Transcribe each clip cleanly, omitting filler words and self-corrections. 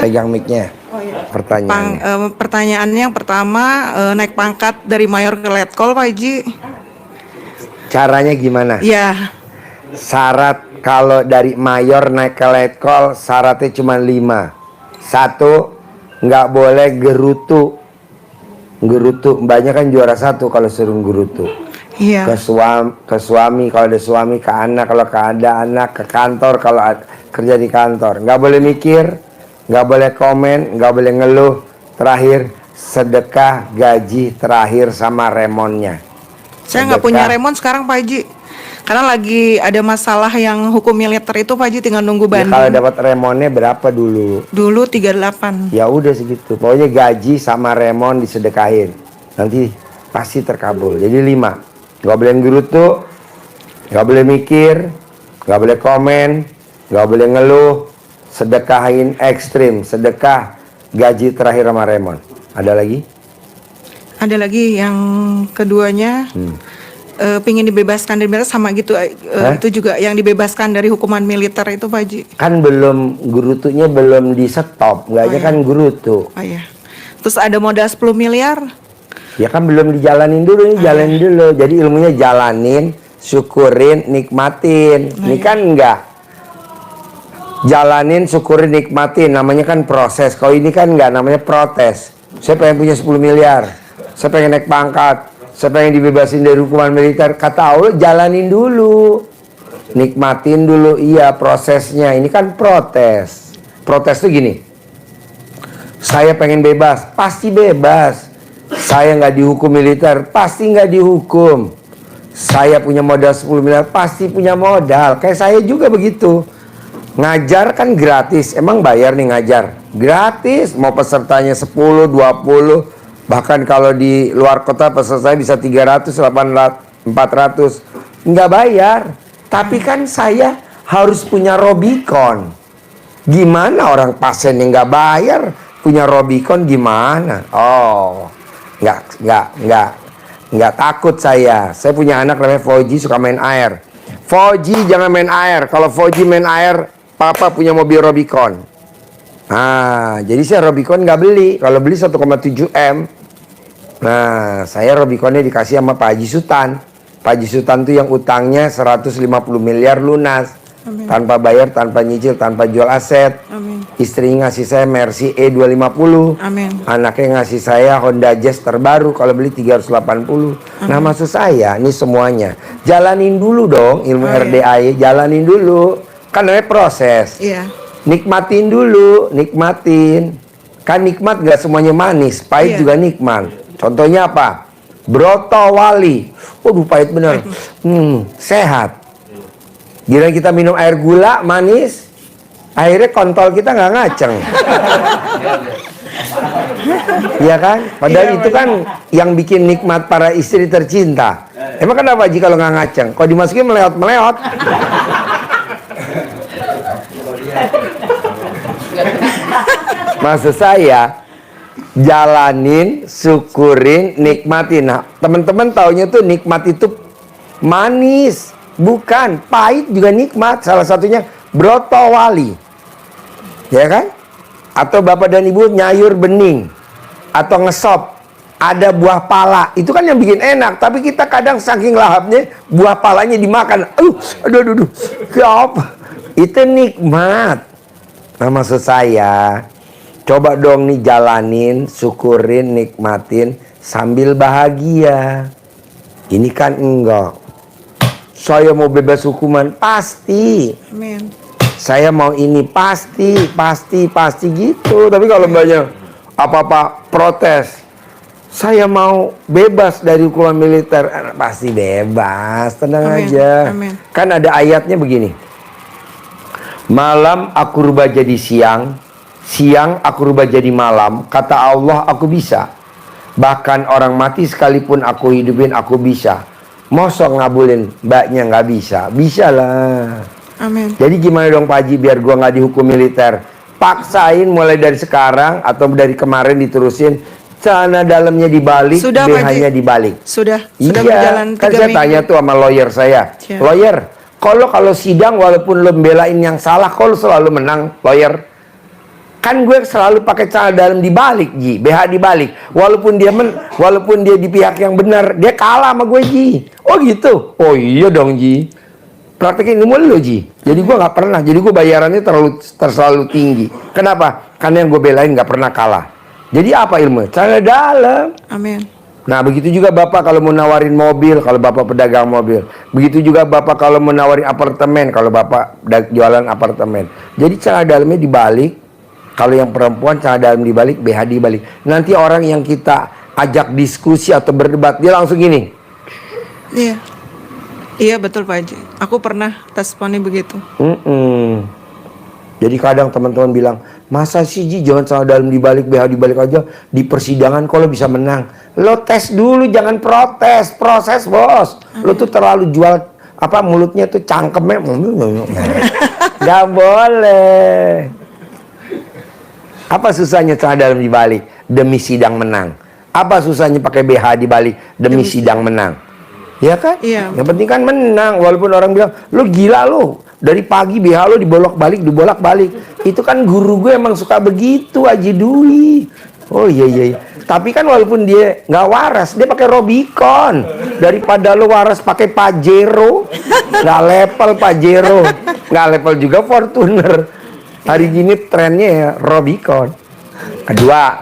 Pegang mic-nya. Oh iya. Pertanyaannya. Pertanyaannya yang pertama, naik pangkat dari mayor ke letkol Pak Haji. Caranya gimana? Ya. Syarat kalau dari mayor naik ke letkol syaratnya cuma 5. 1, nggak boleh gerutu. Gerutu, mbaknya kan juara 1 kalau suruh gerutu. Iya. Ke suami kalau ada suami, ke anak kalau ada anak, ke kantor kalau kerja di kantor. Nggak boleh mikir, nggak boleh komen, nggak boleh ngeluh. Terakhir, sedekah gaji terakhir sama remonnya. Saya nggak punya remon sekarang Pak Haji. Karena lagi ada masalah yang hukum militer itu Pak Haji, tinggal nunggu Ya, banding. kalau dapat remonnya berapa dulu? Dulu 38. Ya udah segitu. Pokoknya gaji sama remon disedekahin. Nanti pasti terkabul. Jadi 5. Gak boleh gerutu, gak boleh mikir, gak boleh komen, gak boleh ngeluh. Sedekahin ekstrim. Sedekah gaji terakhir sama remon. Ada lagi? Ada lagi yang keduanya. Pingin dibebaskan dari militer sama gitu. Itu juga yang dibebaskan dari hukuman militer itu Pak Haji. Kan belum, gerutunya belum di stop. Enggaknya kan gerutu. Oh iya. Terus ada modal 10 miliar. Ya kan belum dijalanin dulu, ini jalanin dulu. Jadi ilmunya jalanin, syukurin, nikmatin. Ini kan enggak. Jalanin, syukurin, nikmatin. Namanya kan proses. Kalau ini kan enggak, namanya protes. Saya pengen punya 10 miliar. Saya pengen naik pangkat. Saya pengen dibebasin dari hukuman militer. Kata Allah, jalanin dulu. Nikmatin dulu, iya prosesnya. Ini kan protes. Protes tuh gini. Saya pengen bebas, pasti bebas. Saya nggak dihukum militer, pasti nggak dihukum. Saya punya modal 10 miliar, pasti punya modal. Kayak saya juga begitu. Ngajar kan gratis, emang bayar nih ngajar? Gratis, mau pesertanya 10, 20. Bahkan kalau di luar kota pesertanya bisa 300, 800, 400. Nggak bayar. Tapi kan saya harus punya Robicon. Gimana orang pasien yang nggak bayar punya Robicon gimana? Oh, nggak takut saya. Saya punya anak namanya Fauji, suka main air. Fauji jangan main air. Kalau Fauji main air, papa punya mobil Robicon. Nah, jadi saya Robicon nggak beli. Kalau beli 1,7 M. Nah, saya Robiconnya dikasih sama Pak Haji Sultan. Pak Haji Sultan tuh yang utangnya 150 miliar lunas. Amin. Tanpa bayar, tanpa nyicil, tanpa jual aset. Amin. Istri ngasih saya Mercy E250. Amin. Anaknya ngasih saya Honda Jazz terbaru, kalau beli 380. Amin. Nah, maksud saya ini semuanya jalanin dulu dong ilmu RDA, jalanin dulu. Kan namanya proses. Iya. Nikmatin dulu, nikmatin. Kan nikmat gak semuanya manis, pahit juga nikmat. Contohnya apa? Broto Wali. Waduh, pahit bener. Sehat. Gila kita minum air gula manis, akhirnya kontol kita nggak ngaceng. Iya kan? Padahal itu kan yang bikin nikmat para istri tercinta. Emang kenapa Ji kalau nggak ngaceng? Kalau dimasukin meleot-meleot. Maksud saya, jalanin, syukurin, nikmatin. Nah, teman-teman taunya tuh nikmat itu manis. Bukan, pahit juga nikmat. Salah satunya broto wali. Ya kan? Atau bapak dan ibu nyayur bening. Atau ngesop. Ada buah pala. Itu kan yang bikin enak. Tapi kita kadang saking lahapnya, buah palanya dimakan. Aduh. Apa? Itu nikmat. Nah, maksud saya, coba dong nih jalanin, syukurin, nikmatin. Sambil bahagia. Ini kan enggak. Saya mau bebas hukuman, pasti. Amin. Saya mau ini, pasti gitu. Tapi kalau mbaknya apa-apa protes, saya mau bebas dari hukuman militer, pasti bebas, tenang aja. Amin. Kan ada ayatnya begini. Malam aku rubah jadi siang, siang aku rubah jadi malam. Kata Allah, aku bisa. Bahkan orang mati sekalipun aku hidupin, aku bisa. Mosok ngabulin mbaknya nggak bisa? Bisa lah. Amin. Jadi gimana dong Pak Haji biar gua nggak dihukum militer? Paksain mulai dari sekarang atau dari kemarin diterusin. Celana dalamnya dibalik, BH-nya dibalik. Sudah Iya, berjalan kan 3 saya minggu. tanya tuh sama lawyer saya. Ya. Lawyer, kalau sidang walaupun lo belain yang salah, kalau selalu menang, lawyer. Kan gue selalu pakai celana dalam dibalik, Ji. BH dibalik. Walaupun dia di pihak yang benar, dia kalah sama gue, Ji. Oh gitu? Oh iya dong, Ji. Praktekin ilmu lo, Ji. Jadi gue nggak pernah. Jadi gue bayarannya terlalu tinggi. Kenapa? Karena yang gue belain nggak pernah kalah. Jadi apa ilmu? Celana dalam. Amin. Nah, begitu juga Bapak kalau mau nawarin mobil, kalau Bapak pedagang mobil. Begitu juga Bapak kalau mau nawarin apartemen, kalau Bapak jualan apartemen. Jadi celana dalamnya dibalik. Kalau yang perempuan celana dalam dibalik, BH dibalik. Nanti orang yang kita ajak diskusi atau berdebat, dia langsung gini. Iya. Iya betul Pak Haji. Aku pernah responnya begitu. Jadi kadang teman-teman bilang, masa sih Ji jangan celana dalam dibalik, BH dibalik aja. Di persidangan kalau bisa menang. Lo tes dulu, jangan protes. Proses, bos. Lo tuh terlalu jual, mulutnya tuh cangkemnya. Gak boleh. Apa susahnya celana dalam dibalik demi sidang menang? Apa susahnya pakai BH dibalik demi sidang menang? Ya kan? Iya. Yang penting kan menang. Walaupun orang bilang, lu gila lu. Dari pagi BH lu dibolak-balik. Itu kan guru gue emang suka begitu, Haji Dwi. Oh iya. Tapi kan walaupun dia nggak waras, dia pakai Robicon. Daripada lu waras pakai Pajero. Nggak level Pajero. Nggak level juga Fortuner. Hari gini trennya ya Robicon. Kedua,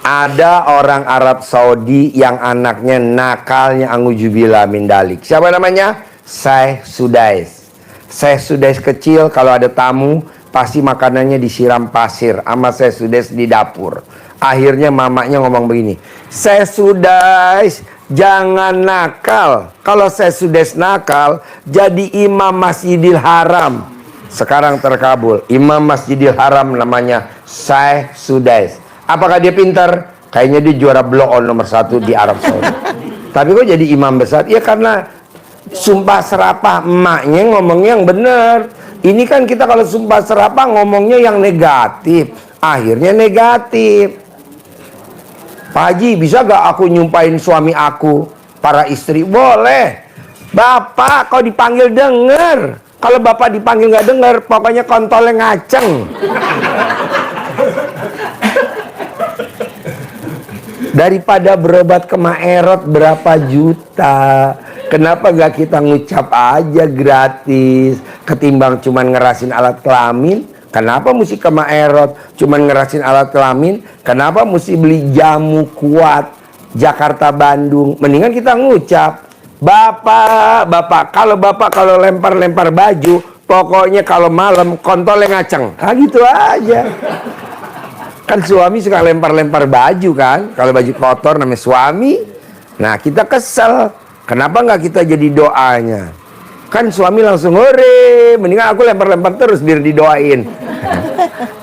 ada orang Arab Saudi yang anaknya nakalnya anggujubillah min dalik. Siapa namanya? Syekh Sudais. Syekh Sudais kecil kalau ada tamu pasti makanannya disiram pasir sama Syekh Sudais di dapur. Akhirnya mamanya ngomong begini, Syekh Sudais jangan nakal. Kalau Syekh Sudais nakal jadi imam Masjidil Haram. Sekarang terkabul. Imam Masjidil Haram namanya Syekh Sudais. Apakah dia pintar? Kayaknya dia juara blow on nomor 1 di Arab Saudi. Tapi kok jadi imam besar? Ya karena sumpah serapah emaknya ngomongnya yang benar. Ini kan kita kalau sumpah serapah ngomongnya yang negatif. Akhirnya negatif. Pak Haji, bisa gak aku nyumpahin suami aku? Para istri, boleh. Bapak, kau dipanggil denger. Kalau Bapak dipanggil nggak dengar, pokoknya kontolnya ngaceng. Daripada berobat ke Maerot berapa juta, kenapa nggak kita ngucap aja gratis? Ketimbang cuman ngerasin alat kelamin, kenapa mesti ke Maerot? Cuman ngerasin alat kelamin, kenapa mesti beli jamu kuat Jakarta Bandung? Mendingan kita ngucap. Bapak, kalau lempar-lempar baju, pokoknya kalau malam kontolnya ngaceng. Ah gitu aja. Kan suami suka lempar-lempar baju kan. Kalau baju kotor namanya suami. Nah kita kesel. Kenapa nggak kita jadi doanya? Kan suami langsung hore. Mendingan aku lempar-lempar terus biar didoain.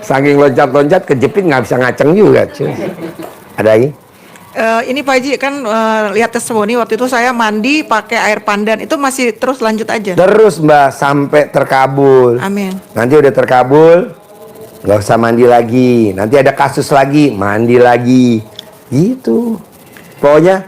Saking loncat-loncat kejepit nggak bisa ngaceng juga. Cuy. Ada lagi? Ini Pak Haji kan lihat testimoni waktu itu saya mandi pakai air pandan, itu masih terus lanjut aja? Terus Mbak sampai terkabul. Amin. Nanti udah terkabul, nggak usah mandi lagi. Nanti ada kasus lagi, mandi lagi. Gitu. Pokoknya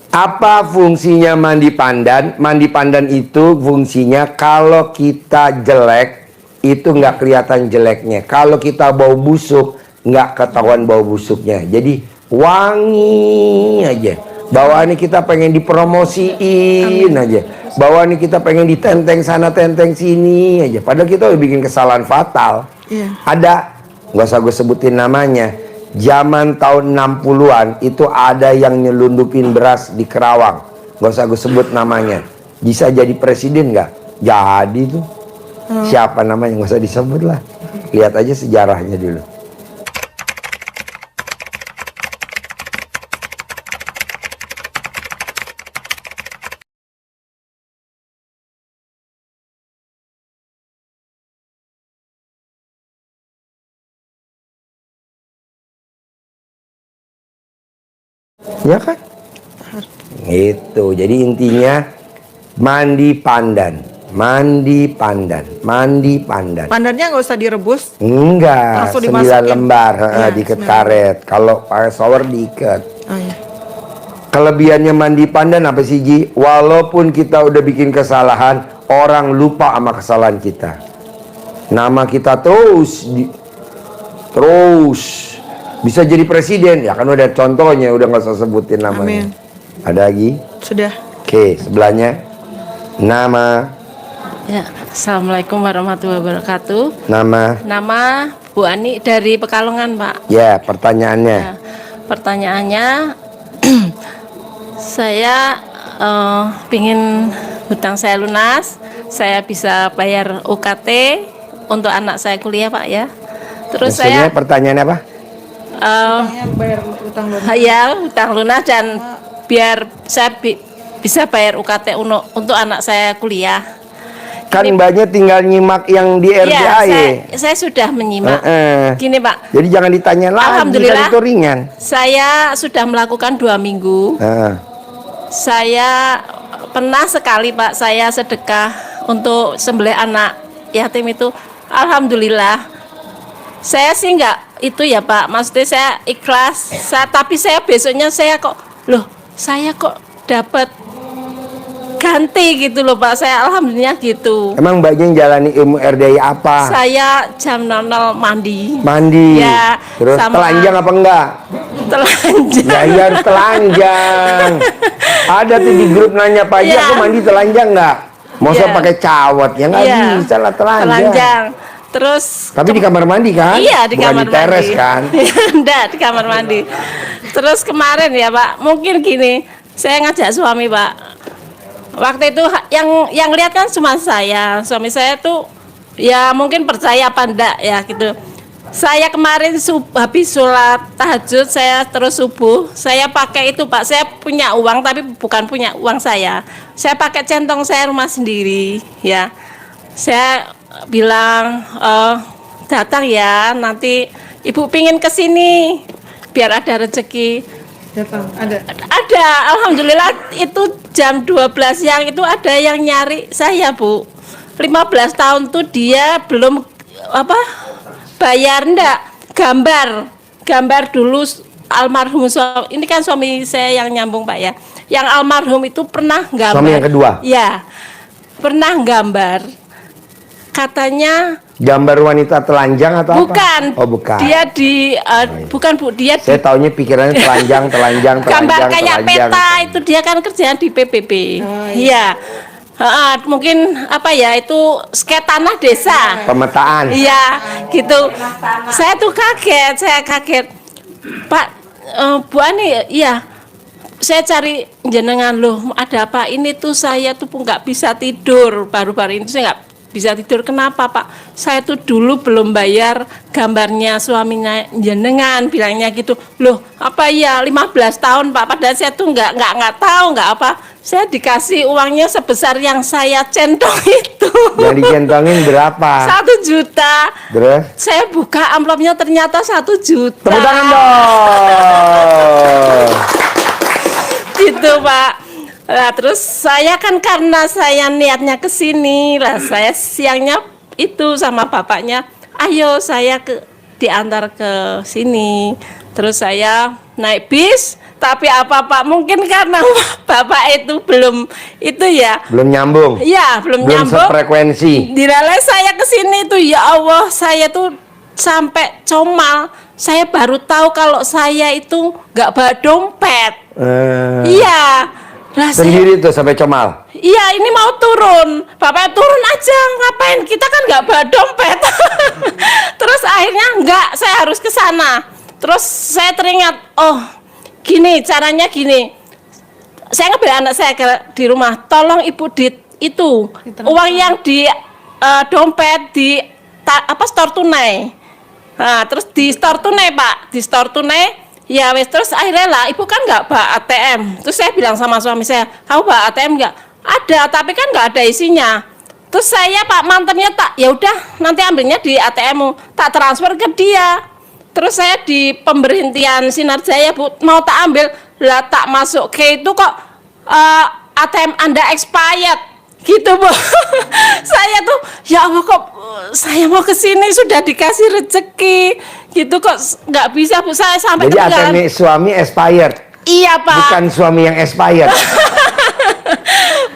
apa fungsinya mandi pandan? Mandi pandan itu fungsinya kalau kita jelek itu nggak kelihatan jeleknya. Kalau kita bau busuk nggak ketahuan bau busuknya. Jadi wangi aja. Bawaannya kita pengen dipromosiin aja. Bawaannya kita pengen ditenteng sana tenteng sini aja. Padahal kita udah bikin kesalahan fatal. Iya. Ada, nggak usah gue sebutin namanya. Zaman tahun 60-an itu ada yang nyelundupin beras di Kerawang. Nggak usah gue sebut namanya. Bisa jadi presiden nggak? Jadi tuh. Siapa namanya nggak usah disebut lah. Lihat aja sejarahnya dulu. Ya kan? Itu. Jadi intinya mandi pandan. Mandi pandan. Mandi pandan. Pandannya nggak usah direbus? Enggak. Langsung 9 dimasukin? lembar Ya, diikat 9. karet. Kalau pakai shower diikat. Oh iya. Kelebihannya mandi pandan apa sih Ji? Walaupun kita udah bikin kesalahan, orang lupa sama kesalahan kita. nama kita terus bisa jadi presiden. Ya kan udah contohnya, udah nggak usah sebutin namanya. Amin. Ada lagi? Sudah. Oke, sebelahnya nama. Ya, Assalamualaikum warahmatullahi wabarakatuh. Nama Bu Ani dari Pekalongan, Pak. ya, pertanyaannya. Ya, pertanyaannya, saya pingin hutang saya lunas, saya bisa bayar UKT untuk anak saya kuliah, Pak ya. Terus Maksudnya saya pertanyaannya apa? Bayar utang lunas. ya hutang lunas dan biar saya bisa bayar UKT untuk anak saya kuliah. Kan mbaknya tinggal nyimak yang di Ya, RDAY. saya sudah menyimak. Heeh. Gini, Pak. Jadi jangan ditanya lagi, kan Alhamdulillah. itu ringan. Saya sudah melakukan 2 minggu. Heeh. Saya pernah sekali, Pak, saya sedekah untuk sembelih anak yatim itu. Alhamdulillah. Saya sih enggak itu ya, Pak. Maksudnya saya ikhlas. Tapi saya besoknya saya kok dapat ganti gitu loh, Pak. Saya alhamdulillah gitu. Emang mbaknya yang jalani ilmu RDAY apa? Saya jam 00 mandi. Mandi. Ya, Terus sama- telanjang apa enggak? Telanjang. Ya iya harus telanjang. Ada tuh di grup nanya, Pak Haji, Iya. aku mandi telanjang enggak? Mau Iya. pakai cawat? Ya enggak Iya. bisa lah telanjang. Telanjang. Terus Tapi di kamar mandi kan? Iya, di Bukan kamar di teres mandi. kan? Enggak, di kamar mandi. Terus kemarin ya, Pak, mungkin gini, saya ngajak suami, Pak. Waktu itu yang lihat kan cuma saya. Suami saya tuh ya mungkin percaya apa enggak ya gitu. Saya kemarin habis sholat tahajud, saya terus subuh, saya pakai itu, Pak. Saya punya uang tapi bukan punya uang saya. Saya pakai centong saya rumah sendiri, ya. Saya bilang, datang ya, nanti ibu pingin kesini biar ada rezeki. Datang. Ada. Ada, alhamdulillah itu jam 12 siang itu ada yang nyari saya, Bu. 15 tahun tuh dia belum bayar ndak gambar dulu almarhum suami. Ini kan suami saya yang nyambung, Pak ya. Yang almarhum itu pernah gambar. Suami yang kedua? Ya. Pernah gambar. Katanya Gambar wanita telanjang atau bukan. apa? Oh, bukan. Dia bukan, Bu, dia Saya taunya pikirannya telanjang. gambar kayak peta itu dia kan kerjaan di PBB. Iya. Mungkin itu sket tanah desa. Pemetaan. Iya, gitu. Saya kaget. Pak, Bu Ani, iya. Saya cari jenengan loh, ada apa? Ini tuh saya tuh nggak bisa tidur. Baru-baru ini saya nggak bisa tidur. Kenapa, Pak? Saya tuh dulu belum bayar gambarnya suaminya jenengan, bilangnya gitu. Loh, apa ya 15 tahun, Pak? Padahal saya tuh nggak tahu, nggak apa. Saya dikasih uangnya sebesar yang saya centong itu. Yang dicentongin berapa? 1 juta. Terus? Saya buka amplopnya ternyata 1 juta. Tepuk tangan dong. Gitu, Pak. Nah, terus saya kan karena saya niatnya ke sini lah, saya siangnya itu sama bapaknya, ayo saya diantar ke sini. Terus saya naik bis, tapi apa Pak, mungkin karena bapak itu belum itu ya. Belum nyambung. Iya, belum Belum nyambung. sefrekuensi. Dilalai saya ke sini tuh, ya Allah, saya tuh sampai comal. Saya baru tahu kalau saya itu nggak bawa dompet. Iya. Lah, Sendiri tuh sampai comal. iya, ini mau turun. Bapak turun aja, ngapain? Kita kan nggak bawa dompet. Terus akhirnya nggak, saya harus ke sana. Terus saya teringat, oh, gini caranya gini. Saya ngambil anak saya di rumah, tolong ibu itu uang yang di dompet di store tunai. Nah, terus di store tunai, Pak, di store tunai. Ya wes, terus akhirnya lah ibu kan nggak bawa ATM. Terus saya bilang sama suami saya, kamu bawa ATM nggak? Ada, tapi kan nggak ada isinya. Terus saya, Pak, mantannya ya udah nanti ambilnya di ATM, tak transfer ke dia. Terus saya di pemberhentian Sinar Jaya, Bu, mau tak ambil, lah tak masuk ke itu kok ATM Anda expired. Gitu, Bu. Saya tuh ya Allah, kok saya mau ke sini sudah dikasih rezeki gitu kok nggak bisa, Bu. Saya sampai Jadi ketinggalan. ATM suami expired. Iya, Pak. Bukan suami yang expired.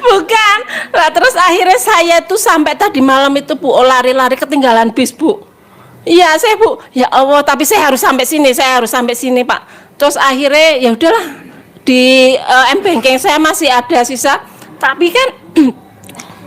Bukan. Lah terus akhirnya saya tuh sampai tadi malam itu Bu, lari-lari ketinggalan bis Bu. Iya saya Bu, ya Allah, tapi saya harus sampai sini Pak. Terus akhirnya ya udahlah, di M-Banking saya masih ada sisa, tapi kan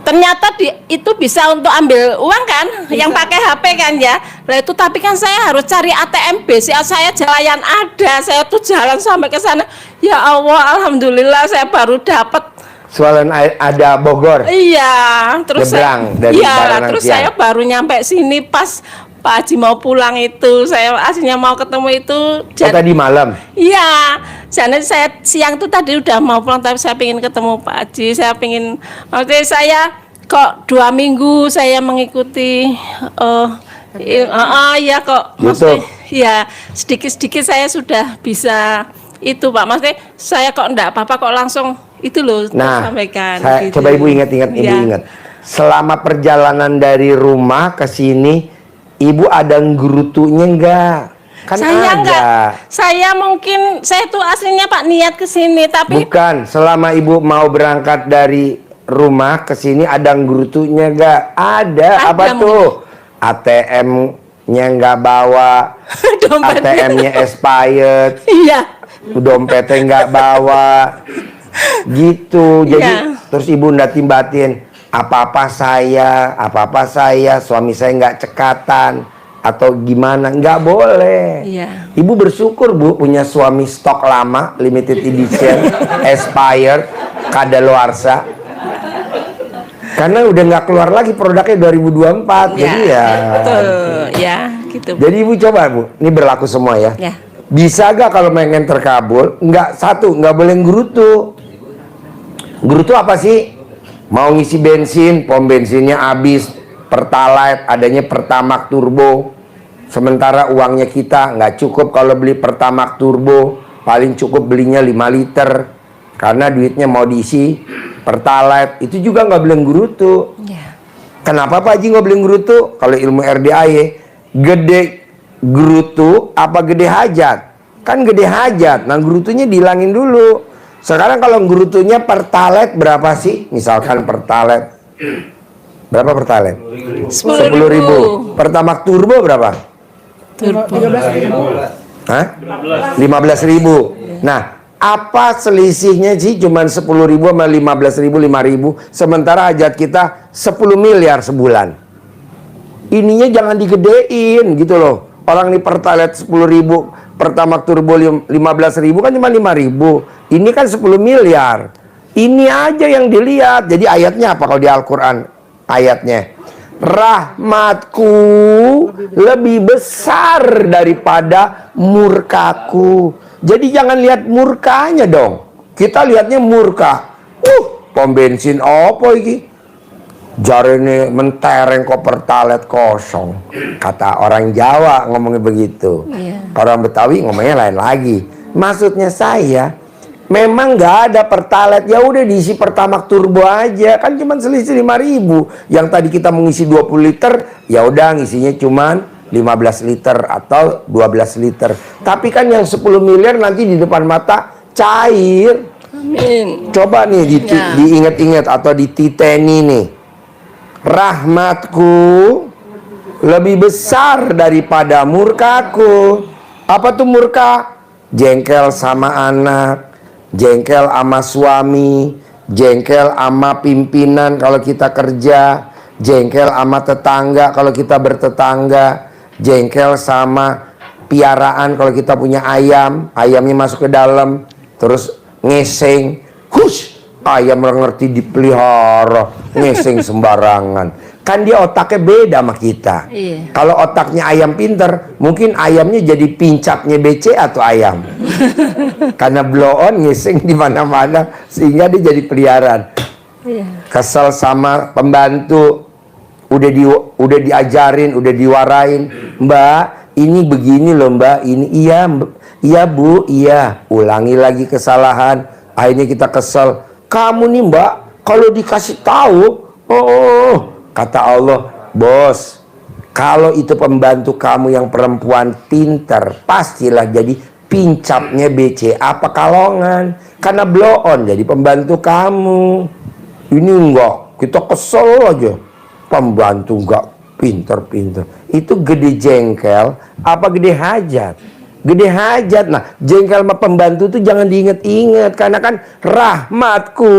ternyata itu bisa untuk ambil uang kan, yang pakai HP kan ya. Lah itu tapi kan saya harus cari ATM BCA, saya jalan ada, saya tuh jalan sampai ke sana. Ya Allah, alhamdulillah saya baru dapat. Soalan ada Bogor. Iya, terus Nyebrang dari Baranang terus Siang. saya baru nyampe sini pas Pak Haji mau pulang itu. Saya aslinya mau ketemu itu. Oh, tadi malam. Iya, jadi saya siang tuh tadi udah mau pulang, tapi saya pengen ketemu Pak Haji. Saya pengen, maksudnya saya kok 2 minggu saya mengikuti, ya kok, maksudnya, ya sedikit-sedikit saya sudah bisa itu Pak. Maksudnya saya kok enggak apa-apa kok langsung itu loh sampaikan. Saya, gitu. coba Ibu ingat-ingat, Ibu Ya. ingat. Selama perjalanan dari rumah ke sini, Ibu ada nggerutunya enggak? Kan Saya ada. enggak, saya mungkin, saya tuh aslinya Pak niat ke sini, tapi Bukan, selama Ibu mau berangkat dari rumah ke sini ada nggerutunya enggak? Ada. Apa mungkin. tuh? ATM-nya enggak bawa, Dompetnya. ATM-nya expired, iya, dompetnya enggak bawa. Gitu. Jadi Iya. terus Ibu batin, apa-apa saya, suami saya nggak cekatan atau gimana, nggak boleh. Iya. Ibu bersyukur Bu punya suami stok lama, limited edition, expired, kadaluarsa. Karena udah nggak keluar lagi produknya 2024, jadi ya. betul, ya, gitu. Jadi Ibu coba Bu, ini berlaku semua ya. Ya. Bisa gak kalau pengen terkabul, nggak boleh nggerutu. Nggerutu apa sih? Mau ngisi bensin, pom bensinnya habis, Pertalite, adanya Pertamax Turbo. Sementara uangnya kita nggak cukup kalau beli Pertamax Turbo, paling cukup belinya 5 liter. Karena duitnya mau diisi Pertalite, itu juga nggak boleh nggerutu. Ya. Kenapa Pak Haji nggak boleh nggerutu? Kalau ilmu RDAY, gede gerutu apa gede hajat? Kan gede hajat, nah gerutunya dihilangin dulu. Sekarang kalau gerutunya Pertalite berapa sih? Misalkan Pertalite berapa Pertalite? 10.000. Pertamax Turbo berapa? Turbo. Hah? 15.000. Nah, apa selisihnya sih? Cuman 10.000 sama 15.000, 5.000. Sementara hajat kita 10 miliar sebulan. Ininya jangan digedein gitu loh. Orang di Pertalite 10.000, Pertamax Turbo 15.000 kan cuma 5.000. Ini kan 10 miliar. Ini aja yang dilihat. Jadi ayatnya apa kalau di Al-Quran? Ayatnya, rahmatku lebih besar daripada murkaku. Jadi jangan lihat murkanya dong. Kita lihatnya murka. Pom bensin apa iki? Jarene mentereng kok Pertalite kosong. Kata orang Jawa ngomongnya begitu. Orang Betawi ngomongnya lain lagi. Maksudnya saya, memang nggak ada Pertalite, ya udah diisi Pertamax Turbo aja. Kan cuma selisih 5.000. Yang tadi kita mengisi 20 liter, ya udah ngisinya cuma 15 liter atau 12 liter. Tapi kan yang 10 miliar nanti di depan mata cair. Amin. Coba nih diingat-ingat atau dititeni nih. Rahmatku lebih besar daripada murkaku. Apa tuh murka? Jengkel sama anak, jengkel sama suami, jengkel sama pimpinan kalau kita kerja, jengkel sama tetangga kalau kita bertetangga, jengkel sama piaraan kalau kita punya ayam, ayamnya masuk ke dalam, terus ngeseng, hush, ayam ngerti dipelihara, ngeseng sembarangan. Kan dia otaknya beda sama kita. Iya. Kalau otaknya ayam pinter, mungkin ayamnya jadi pincapnya BC atau ayam. Karena blow on ngeseng di mana-mana sehingga dia jadi peliharaan. Iya. Kesel sama pembantu, udah diajarin, udah diwarain, Mbak, ini begini loh Mbak, ini iya Bu, iya. Ulangi lagi kesalahan, akhirnya kita kesel. Kamu nih Mbak, kalau dikasih tahu, kata Allah, bos, kalau itu pembantu kamu yang perempuan pinter, pastilah jadi pincapnya BC apa kalongan. Karena blow on jadi pembantu kamu. Ini enggak, kita kesel aja. Pembantu enggak pinter-pinter. Itu gede jengkel apa gede hajat? Gede hajat. Nah, jengkel sama pembantu tuh jangan diinget-inget. Karena kan rahmatku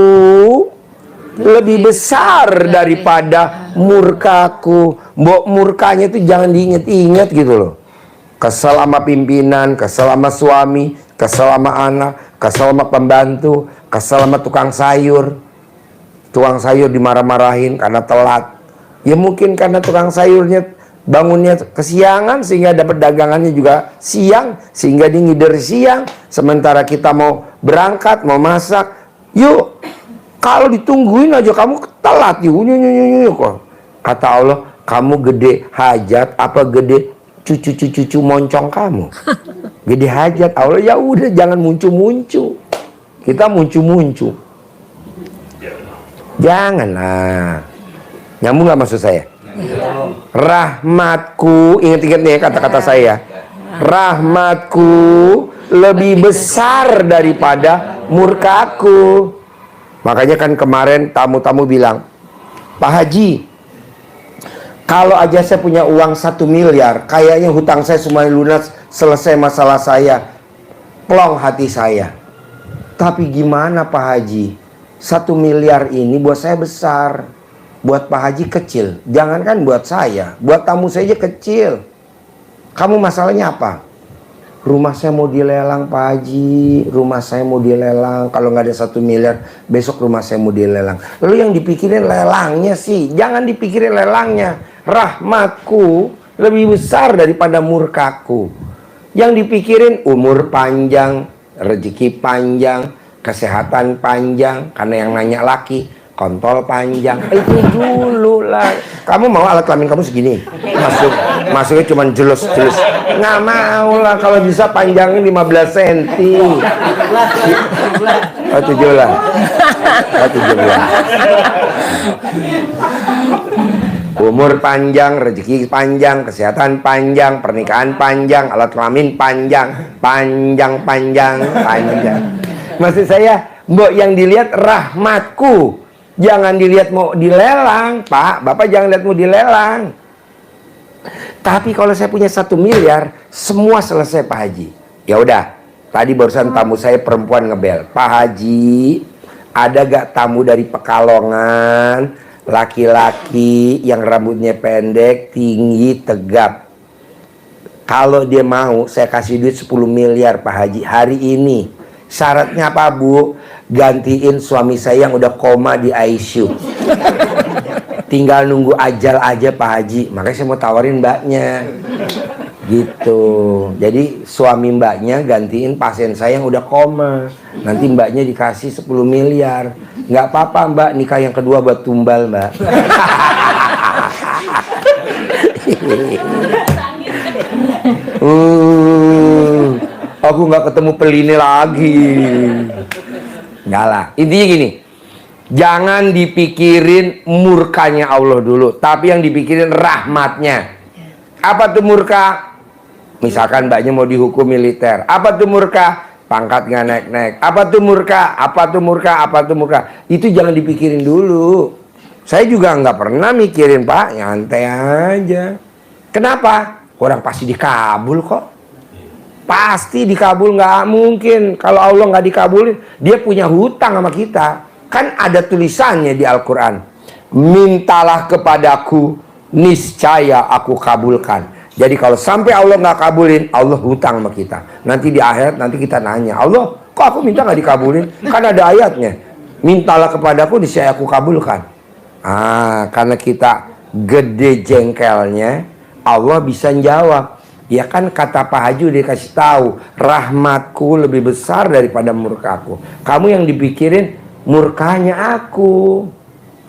lebih besar daripada murkaku. Mbok murkanya tuh jangan diinget-inget gitu loh. Kesel sama pimpinan, kesel sama suami, kesel sama anak, kesel sama pembantu, kesel sama tukang sayur. Tukang sayur dimarah-marahin karena telat. Ya mungkin karena tukang sayurnya bangunnya kesiangan sehingga dapat dagangannya juga siang, sehingga dia ngider siang. Sementara kita mau berangkat, mau masak. Yuk, kalau ditungguin aja kamu telat yuk. Kata Allah, kamu gede hajat apa gede cucu moncong kamu? Gede hajat. Allah, ya udah jangan muncul-muncul. Kita muncul-muncul. Janganlah. Nyambung gak maksud saya? Rahmatku, ingat-ingat nih kata-kata saya. Rahmatku lebih besar daripada murkaku. Makanya kan kemarin tamu-tamu bilang, Pak Haji, kalau aja saya punya uang 1 miliar, kayaknya hutang saya semuanya lunas, selesai masalah saya, plong hati saya. Tapi gimana Pak Haji? 1 miliar ini buat saya besar, buat Pak Haji kecil. Jangankan buat saya, buat tamu saja kecil. Kamu masalahnya apa? Rumah saya mau dilelang Pak Haji, rumah saya mau dilelang. Kalau nggak ada 1 miliar, besok rumah saya mau dilelang. Lalu yang dipikirin lelangnya sih, jangan dipikirin lelangnya. Rahmatku lebih besar daripada murkaku. Yang dipikirin umur panjang, rezeki panjang, kesehatan panjang. Karena yang nanya laki, kontol panjang. Itu dulu lah. Kamu mau alat kelamin kamu segini? Masuknya cuma jelus-jelus. Nggak mau lah, kalau bisa panjangnya 15 cm. Oh 17. Oh 17. Umur panjang, rezeki panjang, kesehatan panjang, pernikahan panjang, alat kelamin panjang. Panjang. Maksud saya, mbok yang dilihat rahmatku. Jangan dilihat mau dilelang, Pak. Bapak jangan lihat mau dilelang. Tapi kalau saya punya 1 miliar, semua selesai Pak Haji. Ya udah, tadi barusan tamu saya perempuan ngebel. Pak Haji, ada gak tamu dari Pekalongan, laki-laki yang rambutnya pendek, tinggi, tegap? Kalau dia mau, saya kasih duit 10 miliar Pak Haji hari ini. Syaratnya apa Bu? Gantiin suami saya yang udah koma di ICU. Tinggal nunggu ajal aja Pak Haji. Makanya saya mau tawarin mbaknya. Gitu. Jadi suami mbaknya gantiin pasien saya yang udah koma. Nanti mbaknya dikasih 10 miliar. Nggak apa-apa mbak, nikah yang kedua buat tumbal mbak. Aku nggak ketemu Peline lagi. Nggak lah. Intinya gini, jangan dipikirin murkanya Allah dulu, tapi yang dipikirin rahmatnya. Apa tuh murka? Misalkan mbaknya mau dihukum militer. Apa tuh murka? Pangkat nggak naik-naik. Apa tuh murka? Apa tuh murka? Apa tuh murka? Itu jangan dipikirin dulu. Saya juga nggak pernah mikirin Pak, nyantai aja. Kenapa? Orang pasti dikabul kok. Pasti dikabul, nggak mungkin. Kalau Allah nggak dikabulin, dia punya hutang sama kita. Kan ada tulisannya di Al-Quran. Mintalah kepadaku, niscaya aku kabulkan. Jadi kalau sampai Allah nggak kabulin, Allah hutang sama kita. Nanti di akhirat nanti kita nanya, Allah kok aku minta nggak dikabulin? Kan ada ayatnya. Mintalah kepadaku, niscaya aku kabulkan. Karena kita gede jengkelnya, Allah bisa jawab. Ya kan kata Pak Haji dia kasih tahu, rahmatku lebih besar daripada murkaku. Kamu yang dipikirin murkanya aku.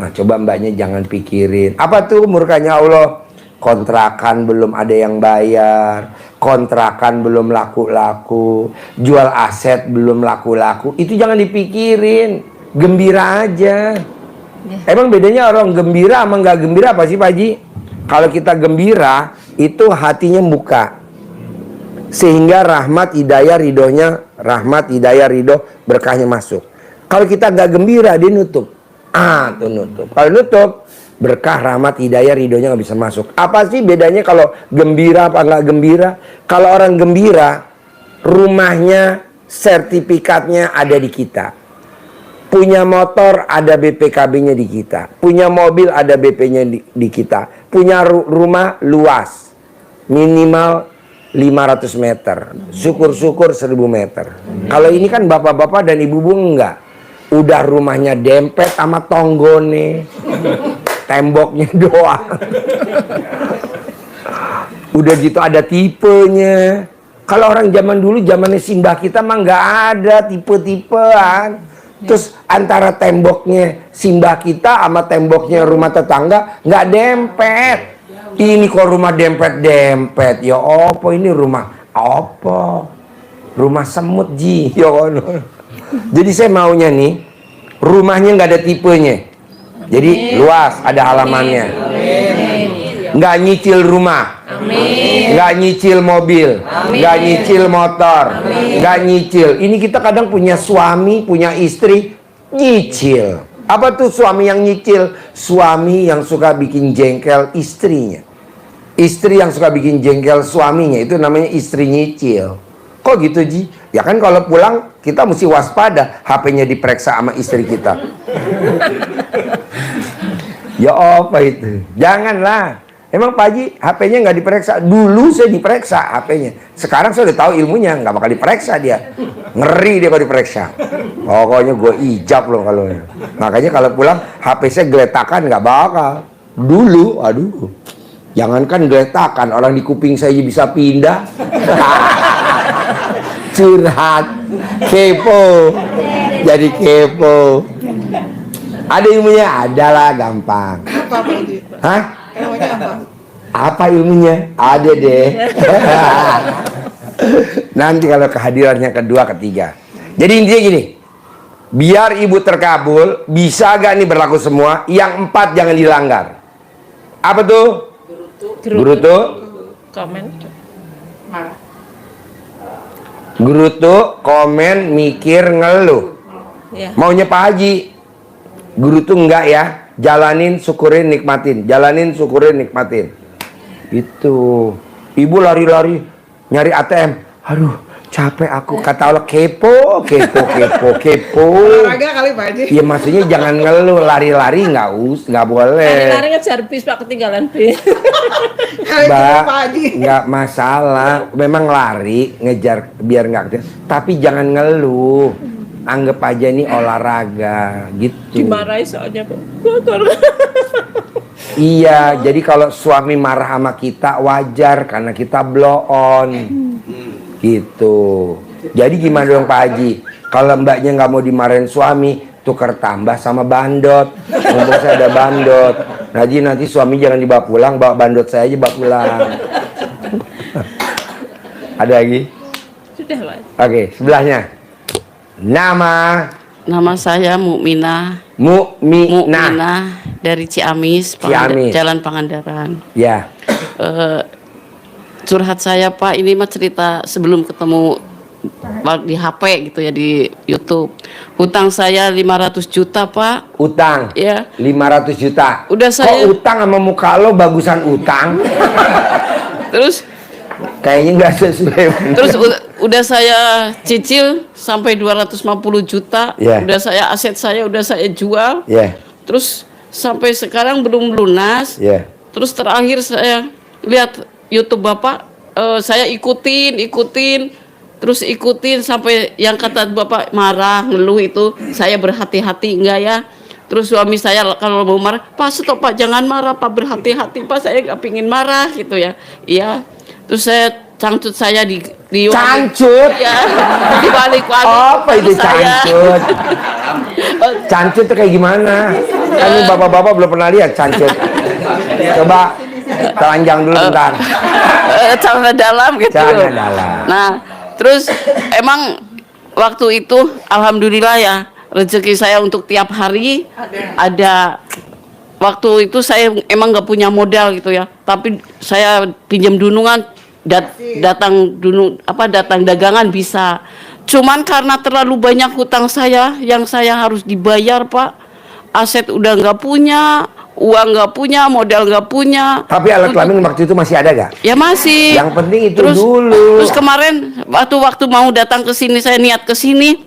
Nah coba mbaknya jangan pikirin. Apa tuh murkanya Allah? Kontrakan belum ada yang bayar, kontrakan belum laku-laku, jual aset belum laku-laku. Itu jangan dipikirin, gembira aja. Emang bedanya orang gembira sama nggak gembira apa sih Pak Haji? Kalau kita gembira, itu hatinya buka. Sehingga rahmat, hidayah, ridhonya, rahmat, hidayah, ridho, berkahnya masuk. Kalau kita nggak gembira, dia nutup. Tuh nutup. Kalau nutup, berkah, rahmat, hidayah, ridhonya nggak bisa masuk. Apa sih bedanya kalau gembira apa nggak gembira? Kalau orang gembira, rumahnya, sertifikatnya ada di kita. Punya motor, ada BPKB-nya di kita. Punya mobil, ada BP-nya di kita. Punya rumah luas, minimal 500 meter. Syukur-syukur 1000 meter. Kalau ini kan bapak-bapak dan ibu-ibu enggak. Udah rumahnya dempet sama tonggone. Temboknya doang. Udah gitu ada tipenya. Kalau orang zaman dulu, zamannya simbah kita mah nggak ada tipe-tipean. Terus antara temboknya simbah kita sama temboknya rumah tetangga nggak dempet. Ini kok rumah dempet-dempet. Ya apa ini rumah apa? Rumah semut ji. Ya ono. Jadi saya maunya nih rumahnya nggak ada tipenya. Jadi luas, ada halamannya. Nggak nyicil rumah, nggak nyicil mobil, nggak nyicil motor, nggak nyicil. Ini kita kadang punya suami, punya istri, nyicil. Apa tuh suami yang nyicil? Suami yang suka bikin jengkel istrinya. Istri yang suka bikin jengkel suaminya, itu namanya istri nyicil. Kok gitu Ji? Ya kan kalau pulang kita mesti waspada, HP-nya diperiksa sama istri kita. Ya apa itu? Janganlah. Emang Pak Haji HP-nya nggak diperiksa? Dulu saya diperiksa HP-nya. Sekarang saya udah tahu ilmunya, nggak bakal diperiksa dia. Ngeri dia kalau diperiksa. Pokoknya gue ijab loh kalau. Makanya kalau pulang HP saya geletakan nggak bakal. Dulu, aduh. Jangankan geletakan, orang di kuping saya bisa pindah. Curhat, kepo. Jadi kepo. Ada ilmunya? Adalah, gampang. Apa Pak Haji? Hah? Ilmunya apa? Apa ilmunya? Ada deh. Nanti kalau kehadirannya kedua, ketiga. Jadi intinya gini. Biar ibu terkabul, bisa gak nih berlaku semua? Yang 4 jangan dilanggar. Apa tuh? Gerutu. Komen. Gerutu, komen, mikir, ngeluh. Ya. Maunya Pak Haji. Gerutu enggak ya. Jalanin, syukurin, nikmatin. Jalanin, syukurin, nikmatin. Itu. Ibu lari-lari nyari ATM. Aduh, capek aku. Kata Allah, kepo. Olahraga kali Pak Haji. Ya maksudnya jangan ngeluh, lari-lari nggak boleh. Lari ngejar bis Pak, ketinggalan bis. Kali itu Mbak, Pak Haji. nggak masalah. Memang lari ngejar biar nggak. Tapi jangan ngeluh. Anggap aja ini olahraga gitu. Dimarahi soalnya Pak. Iya, jadi kalau suami marah sama kita wajar karena kita blow on. Gitu. Jadi gimana dong Pak Haji? Kalau mbaknya nggak mau dimarahin suami, tukar tambah sama bandot. Mumpung saya ada bandot. Nanti suami jangan dibawa pulang, bawa bandot saya aja bawa pulang. Ada lagi? Sudah Pak. Oke, sebelahnya. Nama saya Mukminah. Mukminah Dari Ciamis, Ciamis. Jalan Pangandaran. Ya. Curhat saya Pak, ini mah cerita sebelum ketemu di HP gitu ya, di YouTube. Hutang saya 500 juta Pak. Utang. Ya. 500 juta. Udah saya. Kok utang sama muka lo bagusan utang? Terus Kayaknya nggak sesuai. Terus udah saya cicil sampai 250 juta. Yeah. Udah saya aset saya udah saya jual. Yeah. Terus sampai sekarang belum lunas. Yeah. Terus terakhir saya lihat YouTube Bapak, saya ikutin, terus ikutin sampai yang kata Bapak marah, ngeluh itu saya berhati-hati enggak ya. Terus suami saya kalau mau marah, Pak stop Pak, jangan marah Pak, berhati-hati Pak, saya nggak pingin marah gitu ya. Iya. Terus saya cangcut saya di Cangcut? ya, di balik-balik. Apa itu saya. cangcut? Cangcut itu kayak gimana? Kan ini bapak-bapak belum pernah lihat cangcut. Coba telanjang dulu bentar. Celana dalam gitu. Celana dalam. Nah, terus emang waktu itu alhamdulillah ya, rezeki saya untuk tiap hari ada. Waktu itu saya emang nggak punya modal gitu ya, tapi saya pinjam dunungan, datang dagangan bisa. Cuman karena terlalu banyak hutang saya yang saya harus dibayar Pak, aset udah nggak punya, uang nggak punya, modal nggak punya. Tapi alat kelamin waktu itu masih ada gak? Ya masih. Yang penting itu terus, dulu. Terus kemarin waktu mau datang ke sini, saya niat ke sini,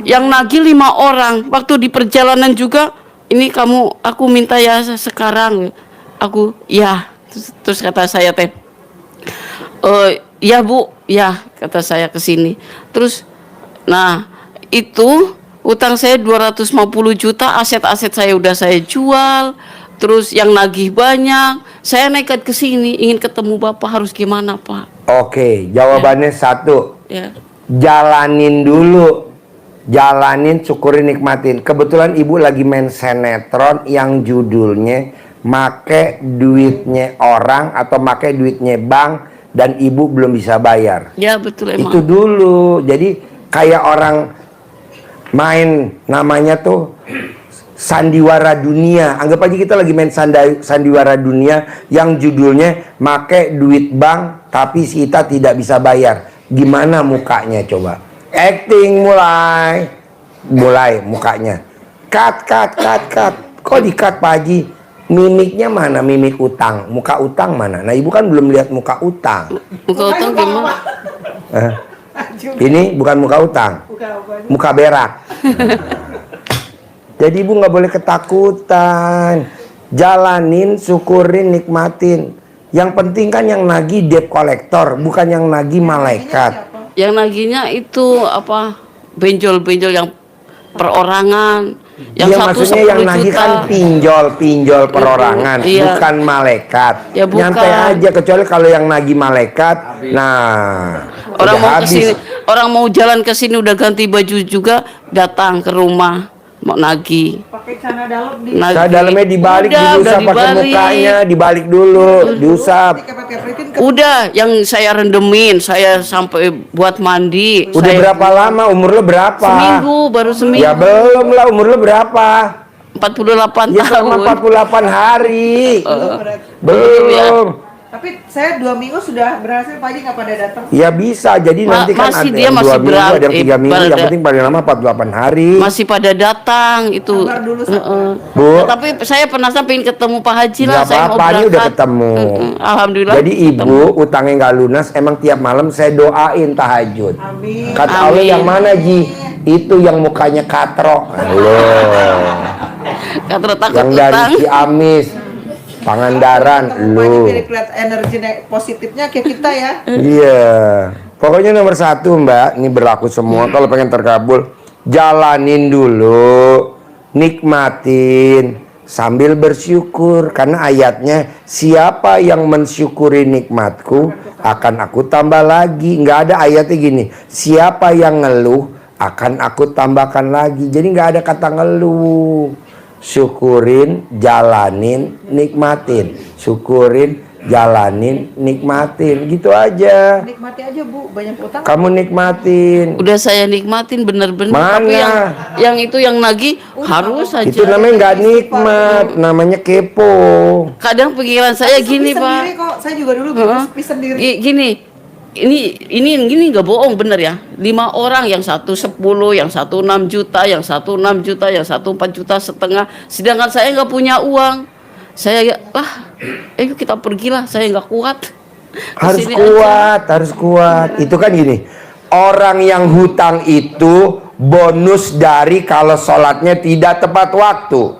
yang nagih 5 orang. Waktu di perjalanan juga, ini aku minta ya sekarang. Aku ya. Terus kata saya teh, ya Bu, ya kata saya ke sini. Terus, nah itu utang saya 250 juta, aset-aset saya udah saya jual. Terus yang nagih banyak. Saya nekat ke sini ingin ketemu Bapak, harus gimana Pak? Oke, jawabannya satu. Ya. Jalanin dulu. Jalanin, syukurin, nikmatin. Kebetulan ibu lagi main sinetron yang judulnya make duitnya orang atau make duitnya bank dan ibu belum bisa bayar. Ya betul emang. Itu dulu. Jadi kayak orang main namanya tuh sandiwara dunia. Anggap aja kita lagi main sandiwara dunia yang judulnya make duit bank tapi si Ita tidak bisa bayar. Gimana mukanya coba? Acting mulai mukanya. Cut. Kok di-cut Pak Haji? Mimiknya mana? Mimik utang. Muka utang mana? Nah, ibu kan belum lihat muka utang. Muka utang gimana? Ini bukan muka utang. Muka berak. Jadi ibu nggak boleh ketakutan. Jalanin, syukurin, nikmatin. Yang penting kan yang nagih debt collector, bukan yang nagih malaikat. Yang naginya itu apa? Benjol-benjol yang perorangan. Yang Iya, satu maksudnya yang 10 nagih juta. kan pinjol perorangan, Iya. bukan malaikat. Ya, bukan. Nyantai aja, kecuali kalau yang nagih malaikat. Nah, Orang udah mau habis. kesini, orang mau jalan ke sini udah ganti baju juga, datang ke rumah mau nagih. Pakai celana dalam di Nah, dalamnya dibalik, Udah diusap pakai dibalik. mukanya, dibalik dulu, diusap. kepet-kepetin ke Udah, yang saya rendemin, saya sampai buat mandi. Udah saya, berapa lama? Umur lo berapa? Seminggu, baru seminggu. Ya belum lah, umur lo berapa? 48 Ya sama tahun. 48 hari. Belum. Iya. Tapi saya 2 minggu sudah berhasil, Pak Haji nggak pada datang. Ya bisa, jadi nanti kan masih ada dia yang masih 2 minggu, berat, ada yang 3 minggu, yang pada- penting paling lama 48 hari. Masih pada datang itu. Sabar dulu, sabar. Heeh. Bu. Ya, tapi saya penasaran pengen ketemu Pak Haji lah. Nggak Saya mau apa-apa, ini berangkat. udah ketemu. Alhamdulillah. Jadi ibu utangnya nggak lunas, emang tiap malam saya doain tahajud. Amin. Kata Allah, Amin. yang mana Ji? Itu yang mukanya katrok. Loh. Kata takut Yang dari utang. Ciamis, Pangandaran, Pak Haji lu. biar kelihatan energi positifnya kayak kita ya. Iya. Pokoknya nomor 1 Mbak, ini berlaku semua. Kalau pengen terkabul, jalanin dulu, nikmatin, sambil bersyukur. Karena ayatnya, siapa yang mensyukuri nikmatku, akan aku tambah lagi. Nggak ada ayatnya gini, siapa yang ngeluh, akan aku tambahkan lagi. Jadi nggak ada kata ngeluh. Syukurin, jalanin, nikmatin. Syukurin, jalanin, nikmatin. Gitu aja. Nikmati aja Bu, banyak utang. Kamu nikmatin. Udah saya nikmatin bener-bener. Mana? Tapi yang itu yang nagih harus aja. Itu namanya nggak nikmat, namanya kepo. Kadang pikiran saya gini Sepi Pak. sendiri kok, saya juga dulu Heeh. sepi sendiri. Gini, ini nggak bohong bener ya. 5 orang, yang satu 10, yang satu 6 juta, yang satu 6 juta, yang satu 4,5 juta. Sedangkan saya nggak punya uang. Saya ayo kita pergilah. Saya nggak kuat. Harus Kesini kuat, harus kuat. Itu kan gini, orang yang hutang itu bonus dari kalau sholatnya tidak tepat waktu.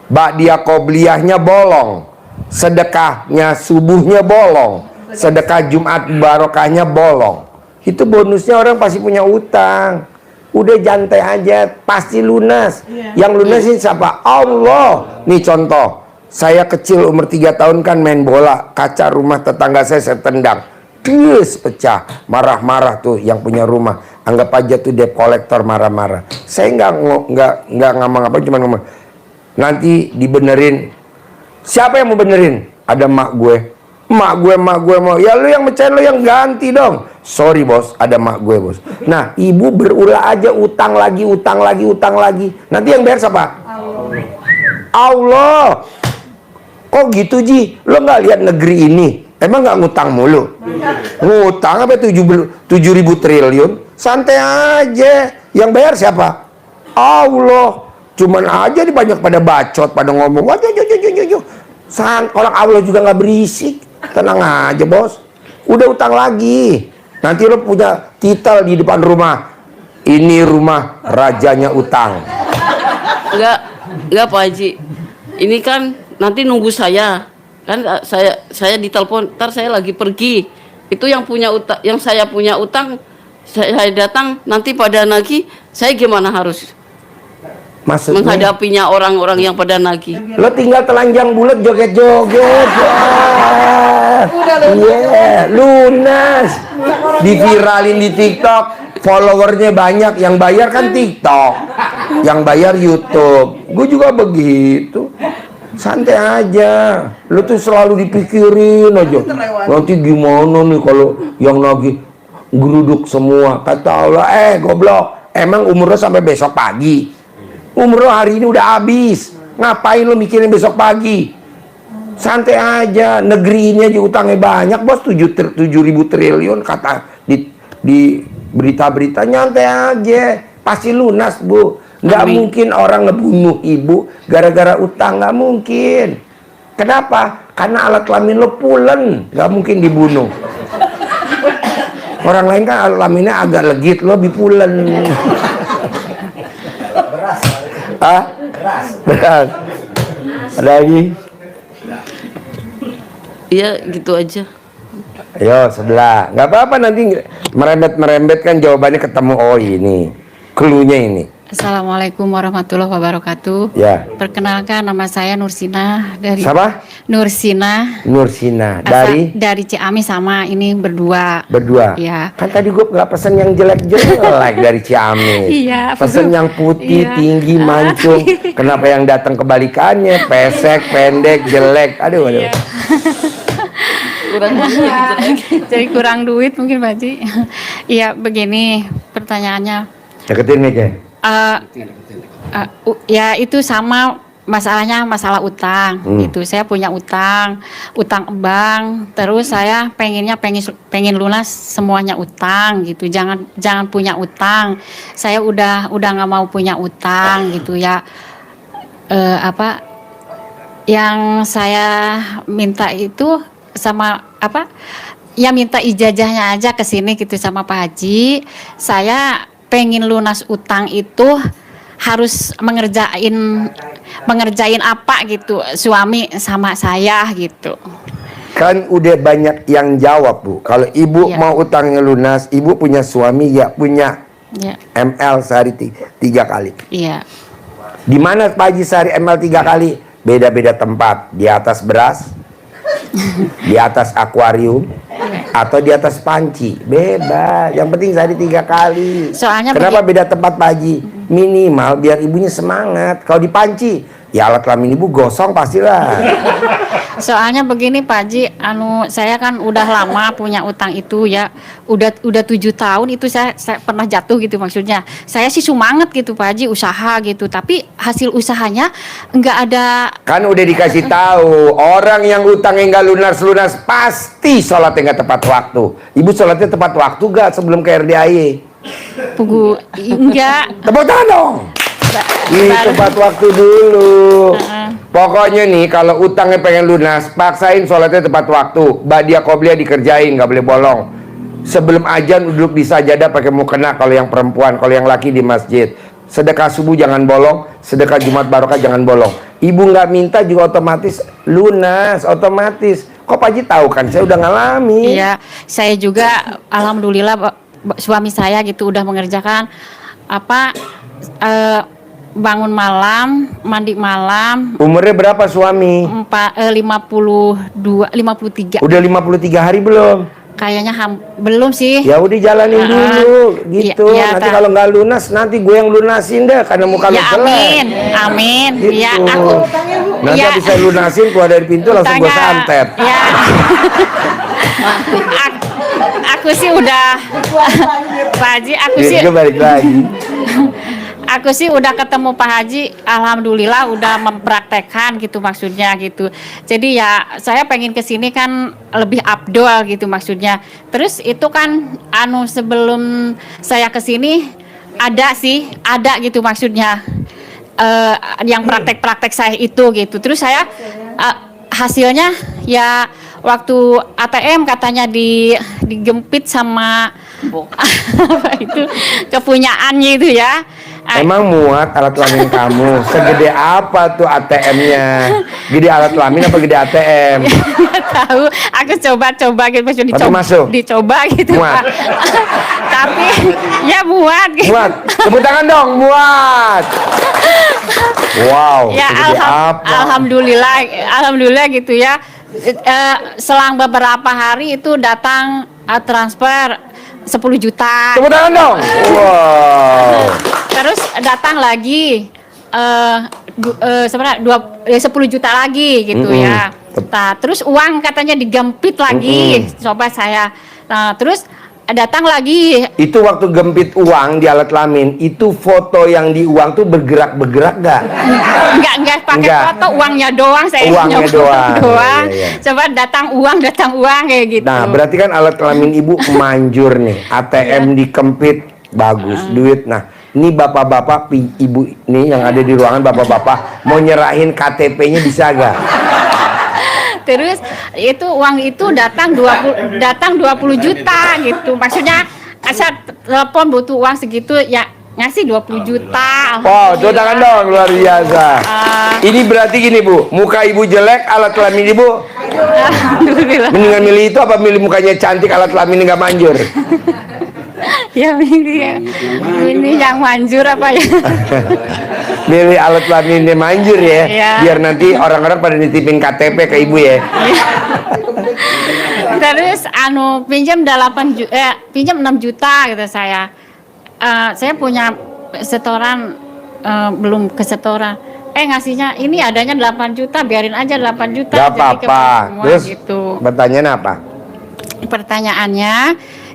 Ba'diyah qobliyahnya bolong, sedekahnya subuhnya bolong, sedekah Jumat barokahnya bolong. Itu bonusnya. Orang pasti punya utang. Udah jantai aja, pasti lunas. Yang lunasin siapa? Allah. Nih contoh, saya kecil umur 3 tahun kan main bola, kaca rumah tetangga saya tendang, terus pecah. Marah-marah tuh yang punya rumah. Anggap aja tuh debt collector marah-marah. Saya nggak ngomong apa, cuma ngomong, nanti dibenerin. Siapa yang mau benerin? Ada mak gue. Mak gue mau. Ya lu yang mecahin, lu yang ganti dong. Sorry bos, ada mak gue bos. Nah, ibu berulah aja, utang lagi. Nanti yang bayar siapa? Allah. Kok gitu Ji? Lo nggak lihat negeri ini? Emang nggak ngutang mulu? Ngutang apa 7.000 triliun? Santai aja. Yang bayar siapa? Allah. Cuman aja di banyak pada bacot, pada ngomong, wah, orang Allah juga nggak berisik. Tenang aja bos. Udah utang lagi. Nanti lo punya titel di depan rumah. Ini rumah rajanya utang. Enggak Pak Haji. Ini kan nanti nunggu saya. Kan saya ditelepon, ntar saya lagi pergi. Itu yang punya utang, yang saya punya utang, saya datang nanti pada nagih, saya gimana harus Maksudnya? menghadapinya orang-orang yang pada nagih? Lo tinggal telanjang bulat joget-joget. Iya, lunas. Diviralin di TikTok, followernya banyak. Yang bayar kan TikTok, yang bayar YouTube. Gue juga begitu. Santai aja. Lo tuh selalu dipikirin aja. Nanti gimana nih kalau yang nagih geruduk semua. Kata Allah, goblok. Emang umur lo sampai besok pagi? Umur lo hari ini udah habis. Ngapain lo mikirin besok pagi? Santai aja. Negeri ini aja utangnya banyak bos, 7.000 triliun kata di berita-berita. Nyantai aja, pasti lunas bu. Nggak mungkin orang ngebunuh ibu gara-gara utang, nggak mungkin. Kenapa? Karena alat kelamin lo pulen, nggak mungkin dibunuh. Orang lain kan alat kelaminnya agak legit, lo bipulen. Beras. Ada lagi? Iya gitu aja. Ayo sebelah. Nggak apa-apa nanti merembet kan jawabannya ketemu. Oh ini, clue-nya ini. Assalamualaikum warahmatullahi wabarakatuh. Ya. Perkenalkan nama saya Nursina dari. Siapa? Nursina. Nursina Dari Ciamis sama ini berdua. Berdua. Ya. Kan tadi gue nggak pesen yang jelek-jelek dari Ciamis. Iya. Pesen yang putih, Iya. tinggi, mancung. Kenapa yang datang kebalikannya? Pesek, pendek, jelek. Aduh. Iya. Jadi kurang duit mungkin Pak Haji. Iya begini pertanyaannya. Deketin nih kayak. Ya itu sama masalahnya masalah utang itu saya punya utang bank, terus saya pengen lunas semuanya utang gitu, jangan punya utang, saya udah nggak mau punya utang gitu ya. Yang saya minta itu sama ya minta ijazahnya aja ke sini gitu sama Pak Haji. Saya pengen lunas utang itu harus mengerjain apa gitu suami sama saya gitu. Kan udah banyak yang jawab bu. Kalau ibu mau utangnya lunas, ibu punya suami ya punya ML sehari 3 kali. Iya. Di mana Pak Haji sehari ML 3 kali? Beda-beda tempat. Di atas beras, di atas akuarium, atau di atas panci. Bebas. Yang penting sehari 3 kali. Soalnya kenapa beda tempat Pak Haji? Minimal biar ibunya semangat. Kalau di panci, ya alat kelamin ibu gosong pastilah. Soalnya begini Pak Haji, saya kan udah lama punya utang itu ya, udah 7 tahun itu saya pernah jatuh gitu maksudnya. Saya sih semangat gitu Pak Haji usaha gitu, tapi hasil usahanya nggak ada. Kan udah dikasih tahu orang yang utangnya nggak lunas pasti sholatnya nggak tepat waktu. Ibu sholatnya tepat waktu nggak sebelum ke RDAY? Enggak. Tepuk tangan dong. Tepat waktu dulu. Pokoknya nih kalau utangnya pengen lunas, paksain sholatnya tepat waktu. Ba'diyah qobliyah dikerjain, nggak boleh bolong. Sebelum azan duduk di sajadah pakai mukena kalau yang perempuan, kalau yang laki di masjid. Sedekah subuh jangan bolong, sedekah Jumat barokah jangan bolong. Ibu nggak minta juga otomatis lunas, otomatis. Kok Pak Haji tahu kan? Saya udah ngalami. Iya, saya juga alhamdulillah suami saya gitu udah mengerjakan bangun malam, mandi malam. Umurnya berapa suami? 53. Udah 53 hari belum? Kayaknya belum sih. Ya udah jalanin dulu gitu. Iya, nanti kalau nggak lunas nanti gue yang lunasin deh karena muka lu jelek. Amin. Gitu. Ya aku. Nanti habis saya lunasin keluar dari pintu langsung gue santet. Ya. Aku sih udah Pak Haji, balik lagi. Aku sih udah ketemu Pak Haji, alhamdulillah udah mempraktekkan gitu maksudnya gitu. Jadi ya saya pengen kesini kan lebih abdol gitu maksudnya. Terus itu kan sebelum saya kesini ada gitu maksudnya. yang praktek-praktek saya itu gitu. Terus saya hasilnya ya waktu ATM katanya digempit sama apa itu kepunyaannya itu ya. Emang muat alat kelamin kamu? Segede apa tuh ATM-nya? Gede alat kelamin apa gede ATM? Nggak tahu, aku coba-coba gitu, Tapi masuk? dicoba gitu Muat? Pak. Tapi ya muat gitu. Muat? Tepuk tangan dong, muat! Wow, Ya segede apa? alhamdulillah gitu ya. Selang beberapa hari itu datang transfer 10 juta. Tepuk tangan dong! Wow. Terus datang lagi sebenarnya 10 juta lagi gitu ya. Nah, terus uang katanya digempit lagi. Coba saya. Nah, terus datang lagi. Itu waktu gempit uang di alat kelamin, itu foto yang di uang tuh bergerak-bergerak gak? Enggak pakai Enggak. foto, uangnya doang saya. Uangnya nyoba doang. Iya, iya. Coba datang uang kayak gitu. Nah, berarti kan alat kelamin ibu manjur nih. ATM dikempit, bagus, duit. Nah, ini bapak-bapak, ibu nih yang ada di ruangan, bapak-bapak mau nyerahin KTP-nya bisa gak? Terus itu uang itu datang 20 juta gitu. Maksudnya saya telepon butuh uang segitu ya ngasih 20 juta. Wow, tepuk tangan dong, luar biasa. Ini berarti gini Bu, muka ibu jelek, alat kelamin ibu Alhamdulillah. mendingan milih itu apa milih mukanya cantik, alat kelamin nggak manjur? Ya ini yang manjur apa ya? Milih alat kelaminnya manjur ya, Iya. biar nanti orang-orang pada nitipin KTP ke ibu ya. Terus pinjam 6 juta gitu saya. Saya punya setoran belum kesetoran. Ngasihnya ini adanya 8 juta, biarin aja 8 juta. Gak jadi apa-apa. semua Terus gitu. pertanyaan apa? Pertanyaannya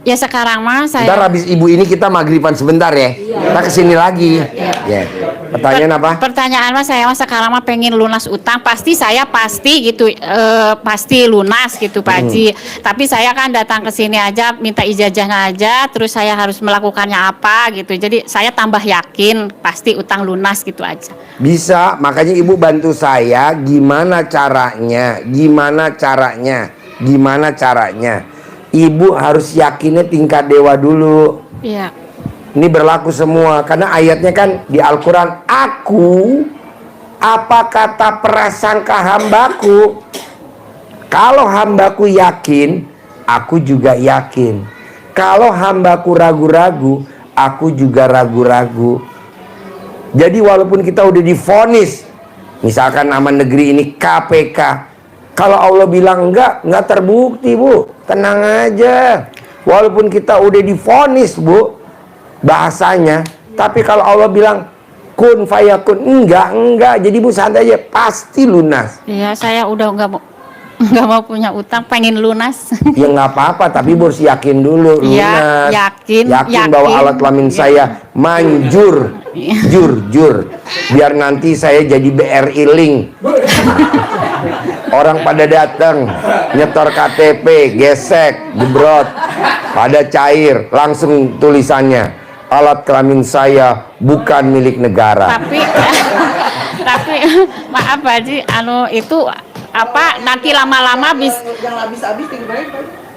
ya sekarang mah saya Ntar habis ibu ini kita maghriban sebentar ya. Kita kesini lagi. Ya. Pertanyaan apa? Pertanyaan mas saya mas sekarang mah pengen lunas utang pasti gitu pasti lunas gitu Pak Haji. Tapi saya kan datang ke sini aja minta ijazahnya aja terus saya harus melakukannya apa gitu. Jadi saya tambah yakin pasti utang lunas gitu aja. Bisa, makanya ibu bantu saya gimana caranya. Ibu harus yakinnya tingkat dewa dulu. Iya. Ini berlaku semua karena ayatnya kan di Al-Quran, aku apa kata prasangka hambaku. Kalau hambaku yakin, aku juga yakin. Kalau hambaku ragu-ragu, aku juga ragu-ragu. Jadi walaupun kita udah divonis, misalkan nama negeri ini KPK, kalau Allah bilang enggak terbukti Bu, tenang aja. Walaupun kita udah divonis Bu, bahasanya, tapi kalau Allah bilang kun fayakun, enggak, jadi Bu santai aja, pasti lunas. Iya saya udah nggak mau punya utang, pengen lunas. Ya nggak apa-apa, tapi Bu harus yakin dulu Iya, lunas. yakin bahwa alat kelamin saya manjur, jur, biar nanti saya jadi BRI link. Orang pada datang nyetor KTP, gesek, jebrot, pada cair, langsung tulisannya alat kelamin saya bukan milik negara. Tapi maaf Pak Haji, itu apa nanti lama-lama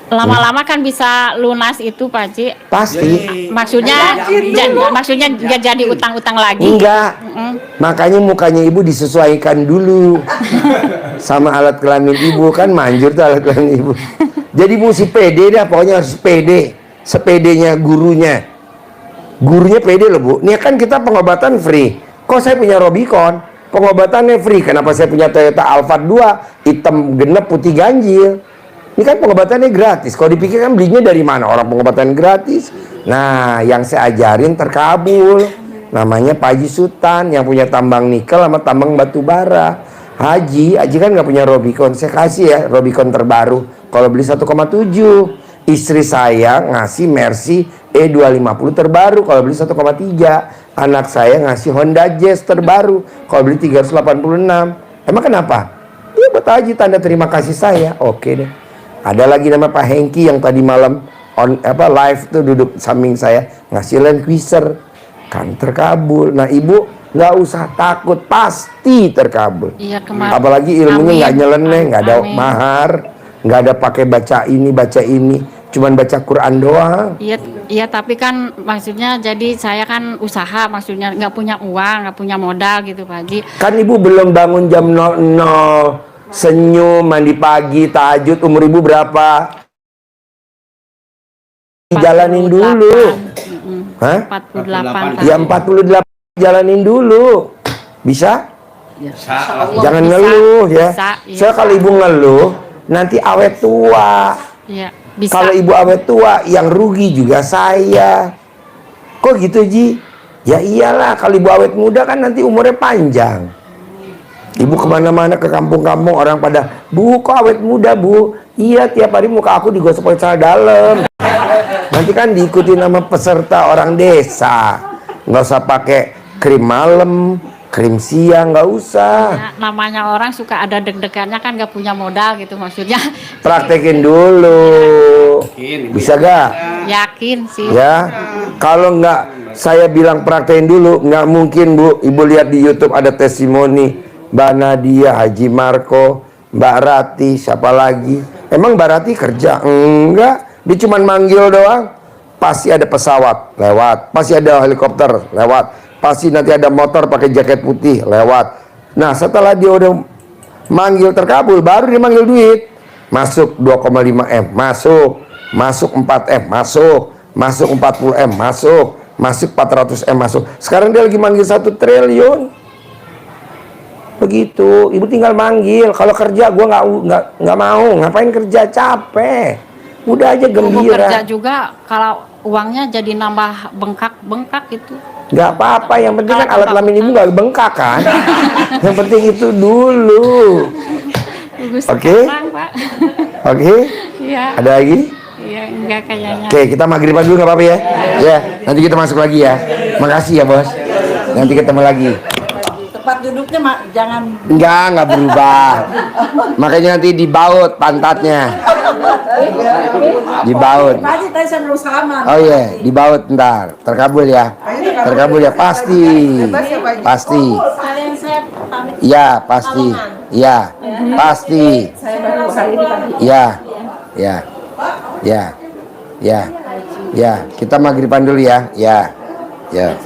lama-lama kan bisa lunas itu Pak Haji. Pasti. Maksudnya nggak jadi utang-utang lagi. Enggak. Makanya mukanya ibu disesuaikan dulu sama alat kelamin ibu, kan manjur tuh alat kelamin ibu. Jadi mesti pede dah, pokoknya harus pede. Sepedenya gurunya. Gurunya pede loh Bu. Ini kan kita pengobatan free. Kok saya punya Robicon, pengobatannya free. Kenapa saya punya Toyota Alphard 2, hitam genep putih ganjil? Ini kan pengobatannya gratis. Kalau dipikir kan belinya dari mana orang pengobatan gratis? Nah, yang saya ajarin terkabul. Namanya Pak Haji Sultan yang punya tambang nikel sama tambang batu bara. Haji kan nggak punya Robicon. Saya kasih ya Robicon terbaru. Kalau beli 1,7. Istri saya ngasih Mercy E250 terbaru. Kalau beli 1,3. Anak saya ngasih Honda Jazz terbaru. Kalau beli 386. Emang kenapa? Ya buat Haji tanda terima kasih saya. Oke deh. Ada lagi nama Pak Hengki yang tadi malam live tuh duduk samping saya ngasih Land Cruiser, kan terkabul. Nah ibu Nggak usah takut, pasti terkabul. Iya, kemarin. Apalagi ilmunya nggak Amin. nyeleneh, nggak ada Amin. mahar, nggak ada pakai baca ini, cuman baca Quran doang. Iya, iya, tapi kan maksudnya jadi saya kan usaha, maksudnya nggak punya uang, nggak punya modal gitu Pak Haji. Kan ibu belum bangun jam 00, senyum, mandi pagi, tahajud, umur ibu berapa? Jalanin dulu. Hah? 48 Ya tahun. 48 jalanin dulu. Bisa? Jangan Bisa, ngeluh ya. bisa, iya. Soalnya kalau ibu ngeluh, nanti awet tua. Iya, bisa. Kalau ibu awet tua, yang rugi juga saya. Kok gitu Ji? Ya iyalah, kalau ibu awet muda kan nanti umurnya panjang. Ibu kemana-mana ke kampung-kampung, orang pada, Bu kok awet muda Bu? Iya, tiap hari muka aku digosok pakai celana dalam. Nanti kan diikuti nama peserta orang desa. Nggak usah pakai krim malam, krim siang, nggak usah. Ya, namanya orang suka ada deg-degannya kan nggak punya modal gitu maksudnya. Praktekin dulu. Bisa gak? Yakin sih. Ya, kalau nggak saya bilang praktekin dulu, nggak mungkin Bu. Ibu lihat di YouTube ada testimoni Mbak Nadia, Haji Marco, Mbak Rati, siapa lagi? Emang Mbak Rati kerja? Enggak, dia cuma manggil doang. Pasti ada pesawat lewat, pasti ada helikopter lewat, pasti nanti ada motor pakai jaket putih lewat. Nah, setelah dia udah manggil terkabul, baru dia manggil duit. Masuk 2,5 M, masuk 4 M, masuk 40 M, masuk 400 M, masuk. Sekarang dia lagi manggil 1 triliun. Begitu, ibu tinggal manggil. Kalau kerja gue nggak mau, ngapain kerja, capek. Udah aja Ibu gembira. kerja juga kalau uangnya jadi nambah bengkak gitu. Nggak apa-apa, yang penting kan Kalau alat tambah kelamin ibu nggak bengkak kan. Yang penting itu dulu. Bagus Oke. sekarang, Pak. Oke, Iya, ada lagi? iya enggak kayaknya. Oke, kita maghriban dulu nggak apa-apa ya? Ya, nanti kita masuk lagi ya. Makasih ya bos. Nanti ketemu lagi. Tempat duduknya jangan Enggak berubah. Makanya nanti dibaut pantatnya. Dibaut. Pak Haji tadi saya belum salaman. Oh iya, dibaut ntar. Terkabul ya. Terkabul ya, pasti. Pasti. Kalian saya pamit. Iya, pasti. Iya, pasti. Saya baru hari ini pagi. Iya. Ya. Ya. Ya. Ya, kita maghriban dulu ya. Ya. Ya.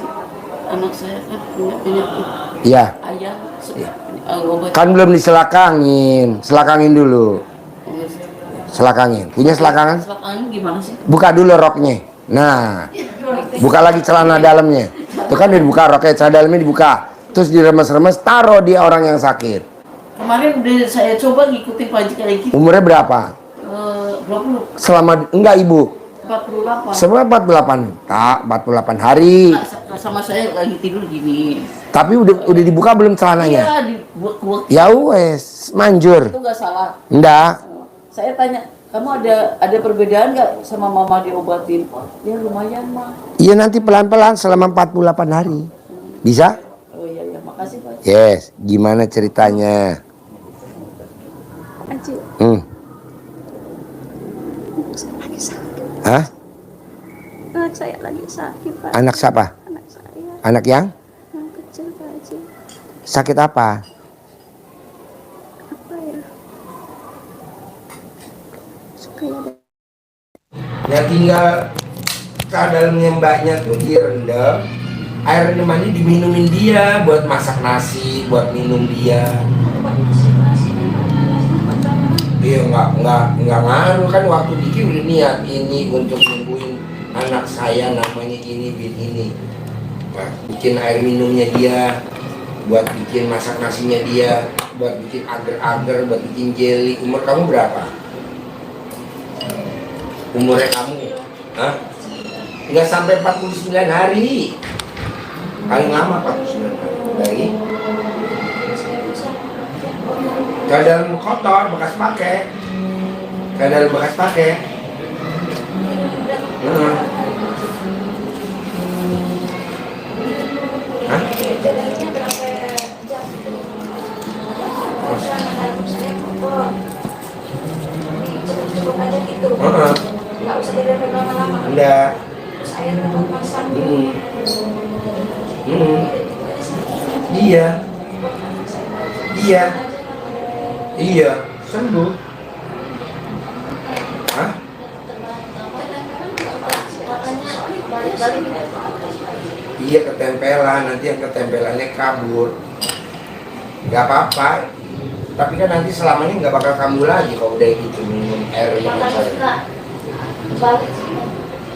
Anak saya kan punya penyakit Iya. ayah obat. Kan belum diselakangin. Selakangin dulu. Selakangin. Punya selakangan? Selakangin gimana sih? Buka dulu roknya. Nah, buka lagi celana dalamnya. Itu kan dibuka roknya, celana dalamnya dibuka. Terus diremes-remes, taruh dia orang yang sakit. Kemarin udah saya coba ngikutin Pak Haji kayak gitu. Umurnya berapa? 20, Selama enggak ibu? 48. Selama 48. Tak, 48 hari. Sama saya lagi tidur gini. Tapi udah dibuka belum celananya? Iya, dibuat Ya wes, manjur. itu nggak salah. Enggak. Saya tanya, kamu ada perbedaan nggak sama mama diobatin? Ya lumayan mah. Iya nanti pelan-pelan selama 48 hari. Bisa? Oh iya ya, makasih Pak. Yes. Gimana ceritanya? Haji, Lagi sakit. Hah? anak saya lagi sakit, Pak. Anak siapa? Anak saya Anak yang? kecil, Pak Haji. Sakit apa? Apa ya? Kayak Ya tinggal dalamnya mbaknya tuh direndam, air rendamannya diminumin dia buat masak nasi, buat minum dia. Iya nggak ngaruh kan, waktu bikin udah niat ini untuk nyembuhin anak saya, namanya ini ini. Nah, bikin air minumnya dia, buat bikin masak nasinya dia, buat bikin agar-agar, buat bikin jelly. Umur kamu berapa? Umurnya kamu? Hah? Nggak sampai 49 hari. Paling lama 49 hari. Lagi? Kadang kotor, bekas pakai. Kadang bekas pakai. Hah? Nggak usah direndam lama-lama. Enggak. Terus air dengan pasang. Iya. Iya. Iya, sembuh. Hah? Iya, ketempelan, nanti yang ketempelannya kabur. Gak apa-apa. Tapi kan nanti selamanya nggak bakal kambuh lagi kalau udah gitu minum air yang saya.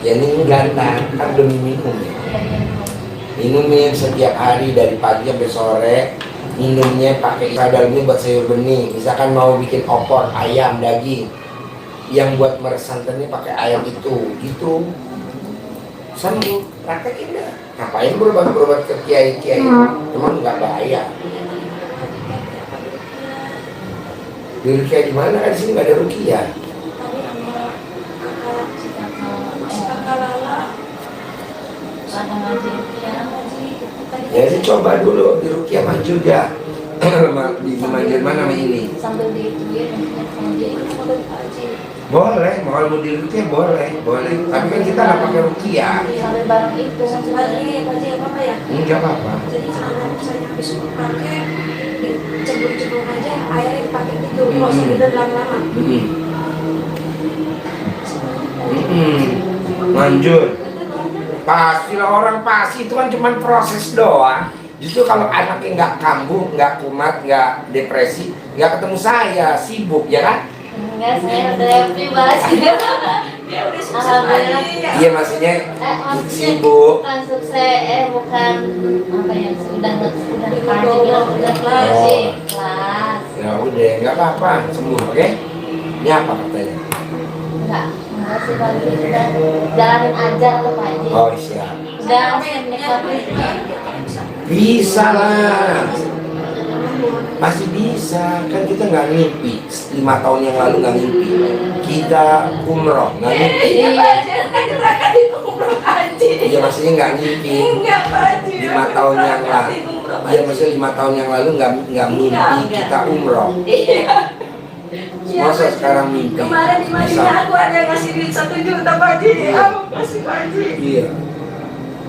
Ya ini gantang, kan demi minum ya. Minumin setiap hari dari pagi sampai sore. Minumnya pakai dalamnya buat sayur bening. Misalkan mau bikin opor ayam daging, yang buat meresantannya pakai ayam itu, gitu. Sembuh, praktekin dah. Ngapain berobat-berobat ke kiai-kiai? Emang nggak bahaya. Di rukiah di mana? Kan di sini nggak ada rukiah. Jadi coba dulu di rukiah Manjur ya. Di Manjur mana ini? Sambil diituin, Boleh, mau di rukiah boleh. Tapi kan kita nggak pakai rukiah. sambil bareng itu, lagi apa ya? Enggak apa-apa. Jadi kalau misalnya habis pakai, cebur-cebur aja airnya dipakai gitu, nggak usah diredam lama-lama. Manjur. Pastilah orang pasti itu kan cuma proses doang. Justru kalau anaknya nggak kambuh, nggak kumat, nggak depresi, nggak ketemu saya, sibuk ya kan? Enggak, saya udah happy banget. Alhamdulillah. Iya maksudnya Maksudnya sibuk. bukan sukses, bukan apa ya, udah kelas. Ya udah, nggak apa-apa, sembuh, oke? Ini apa katanya? Enggak sih Pak Haji, udah jalanin aja tuh Pak Haji. Oh siap. Udah nikmatin. Bisa lah. Pasti bisa, kan kita nggak ngimpi. 5 tahun yang lalu nggak ngimpi. Kita umroh, nggak ngimpi. Iya maksudnya nggak ngimpi. 5 tahun yang lalu. Iya maksudnya 5 tahun yang lalu nggak mimpi kita umroh. Masa sekarang mimpi? Kemarin di Madinah aku ada yang ngasih duit 1 juta Pak Haji. Aku kasih Pak Haji. Iya.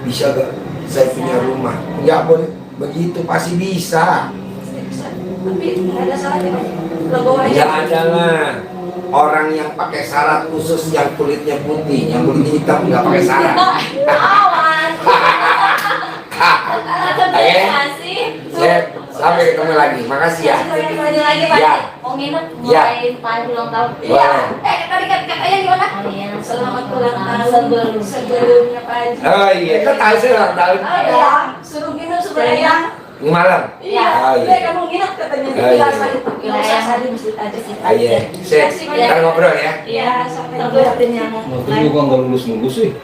Bisa gak? Saya punya rumah. Nggak boleh begitu, pasti bisa. Tapi nggak ada salahnya Pak Haji. Logo aja. Ya ada lah. Orang yang pakai syarat khusus yang kulitnya putih, yang kulitnya hitam nggak pakai syarat. Awan. Oke. Sampai ketemu lagi. Makasih ya. Lagi lagi Pak Ya. Haji. Mau nginep Ya. mulai Pak Haji ulang tahun. Boleh. Tadi katanya gimana? Oh iya, Selamat ulang tahun sebelumnya Pak Haji. Oh iya, kan tahu sih ulang tahun. Oh iya, suruh nginep sebenarnya. Ini malam. Iya, Oh udah iya. kamu nginep katanya di Oh, iya. Plaza itu. Nggak usah saja masjid aja. Ah, iya. Sip. Kita ngobrol ya. Iya, sampai buatin yang Waktu juga nggak lulus-lulus sih.